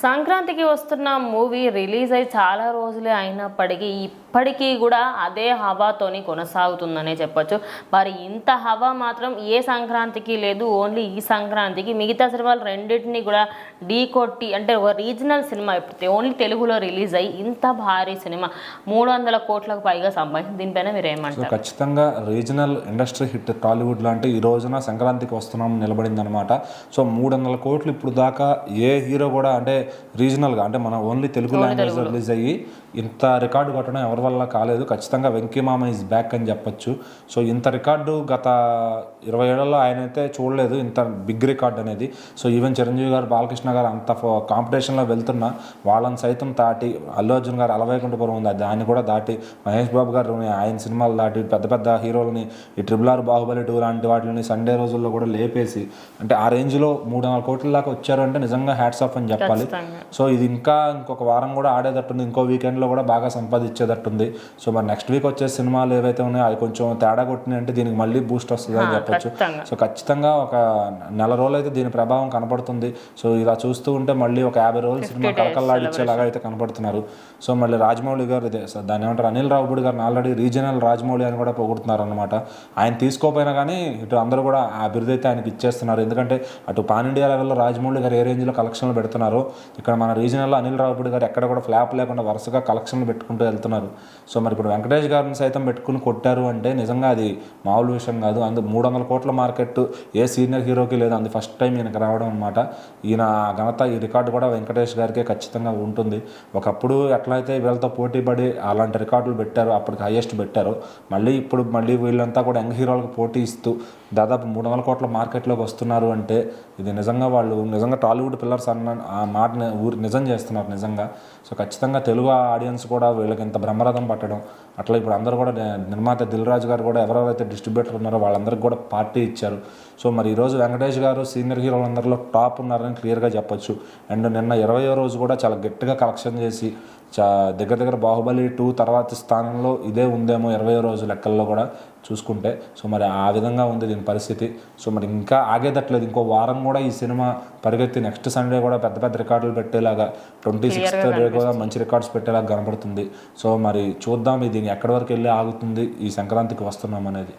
సంక్రాంతికి వస్తున్న movie release అయి చాలా రోజులే అయినప్పటికీ ఇప్పటికీ కూడా అదే హవాతోని కొనసాగుతుందనే చెప్పొచ్చు. మరి ఇంత హవా మాత్రం ఏ సంక్రాంతికి లేదు. ఓన్లీ ఈ సంక్రాంతికి మిగతా సినిమాలు రెండింటినీ కూడా ఢీ కొట్టి, అంటే ఒక రీజనల్ సినిమా ఇప్పుడు ఓన్లీ తెలుగులో రిలీజ్ అయ్యి ఇంత భారీ సినిమా 300 కోట్లకు పైగా సంపాదించింది. దీనిపైన మీరు ఏమంటారు? ఖచ్చితంగా రీజనల్ ఇండస్ట్రీ హిట్ టాలీవుడ్ లాంటి ఈ రోజున సంక్రాంతికి వస్తున్నాం నిలబడింది అనమాట. సో 300 కోట్లు ఇప్పుడు దాకా ఏ హీరో కూడా, అంటే రీజనల్గా, అంటే మన ఓన్లీ తెలుగు లాంగ్వేజ్ రిలీజ్ అయ్యి ఇంత రికార్డు కొట్టడం ఎవరి వల్ల కాలేదు. ఖచ్చితంగా వెంకీమామ ఈజ్ బ్యాక్ అని చెప్పొచ్చు. సో ఇంత రికార్డు గత 20 ఏళ్లలో ఆయన అయితే చూడలేదు, ఇంత బిగ్ రికార్డ్ అనేది. సో ఈవెన్ చిరంజీవి గారు, బాలకృష్ణ గారు అంత కాంపిటీషన్లో వెళ్తున్నా వాళ్ళని సైతం దాటి, అల్లు అర్జున్ గారు అలవైకుంఠపురం ఉంది దాన్ని కూడా దాటి, మహేష్ బాబు గారు ఆయన సినిమాలు దాటి పెద్ద పెద్ద హీరోలని ఈ RRR, బాహుబలి 2 లాంటి వాటిని సండే రోజుల్లో కూడా లేపేసి, అంటే ఆ రేంజ్లో 300 కోట్ల దాకా వచ్చారు అంటే నిజంగా హ్యాట్స్ ఆఫ్ అని చెప్పాలి. సో ఇది ఇంకొక వారం కూడా ఆడేటట్టుంది, ఇంకో వీకెండ్లో కూడా బాగా సంపాదించేటట్టుంది. సో మరి నెక్స్ట్ వీక్ వచ్చే సినిమాలు ఏవైతే ఉన్నాయో అవి కొంచెం తేడా కొట్టినాయి అంటే దీనికి మళ్ళీ బూస్ట్ వస్తుంది అని చెప్పొచ్చు. సో ఖచ్చితంగా ఒక నెల రోజులు అయితే దీని ప్రభావం కనపడుతుంది. సో ఇలా చూస్తూ ఉంటే మళ్ళీ ఒక 50 రోజులు సినిమా కలకల్లాడిచ్చేలాగా అయితే కనపడుతున్నారు. సో మళ్ళీ రాజమౌళి గారు దాన్ని ఏమంటారు, అనిల్ రావుపూడి గారిని ఆల్రెడీ రీజనల్ రాజమౌళి అని కూడా పొగుడుతున్నారు అనమాట. ఆయన తీసుకోపోయినా కానీ ఇటు అందరూ కూడా ఆ బిరుదు అయితే ఆయనకి ఇచ్చేస్తున్నారు. ఎందుకంటే అటు పాన్ ఇండియా లెవెల్లో రాజమౌళి గారు ఏ రేంజ్లో కలెక్షన్లు పెడుతున్నారు, ఇక్కడ మన రీజనల్లో అనిల్ రావుపూడి గారు ఎక్కడ కూడా ఫ్లాప్ లేకుండా వరుసగా కలెక్షన్లు పెట్టుకుంటూ వెళ్తున్నారు. సో మరి ఇప్పుడు వెంకటేష్ గారిని సైతం పెట్టుకుని కొట్టారు అంటే నిజంగా అది మామూలు విషయం కాదు. 300 కోట్ల మార్కెట్ ఏ సీనియర్ హీరోకి లేదు, అది ఫస్ట్ టైం ఈయనకి రావడం అనమాట. ఈయన ఘనత, ఈ రికార్డు కూడా వెంకటేష్ గారికే ఖచ్చితంగా ఉంటుంది. ఒకప్పుడు ఎట్లయితే వీళ్ళతో పోటీ పడి అలాంటి రికార్డులు పెట్టారు, అప్పటికి హైయెస్ట్ పెట్టారు, ఇప్పుడు వీళ్ళంతా కూడా యంగ్ హీరోలకు పోటీ ఇస్తూ దాదాపు 300 కోట్ల మార్కెట్లోకి వస్తున్నారు అంటే ఇది నిజంగా వాళ్ళు నిజంగా టాలీవుడ్ పిల్లర్స్ అన్న ఆ మాటని నిజం చేస్తున్నారు నిజంగా. సో ఖచ్చితంగా తెలుగు ఆడియన్స్ కూడా వీళ్ళకి ఇంత బ్రహ్మరథం పట్టడం, అట్లా ఇప్పుడు అందరూ కూడా నిర్మాత దిల్ రాజు గారు కూడా ఎవరెవరైతే డిస్ట్రిబ్యూటర్ ఉన్నారో వాళ్ళందరికీ కూడా పార్టీ ఇచ్చారు. సో మరి ఈరోజు వెంకటేష్ గారు సీనియర్ హీరోలందరిలో టాప్ ఉన్నారని క్లియర్గా చెప్పొచ్చు. అండ్ నిన్న 20వ రోజు కూడా చాలా గట్టిగా కలెక్షన్ చేసి దగ్గర బాహుబలి 2 తర్వాత స్థానంలో ఇదే ఉందేమో 20వ రోజు లెక్కల్లో కూడా చూసుకుంటే. సో మరి ఆ విధంగా ఉంది దీని పరిస్థితి. సో మరి ఇంకా ఆగేదట్లేదు, ఇంకో వారం కూడా ఈ సినిమా పరిగెత్తి నెక్స్ట్ సండే కూడా పెద్ద పెద్ద రికార్డులు పెట్టేలాగా 26th డే కూడా మంచి రికార్డ్స్ పెట్టేలాగా కనపడుతుంది. సో మరి చూద్దాం ఇది ఎక్కడి వరకు వెళ్ళి ఆగుతుంది ఈ సంక్రాంతికి వస్తున్నాం అనేది.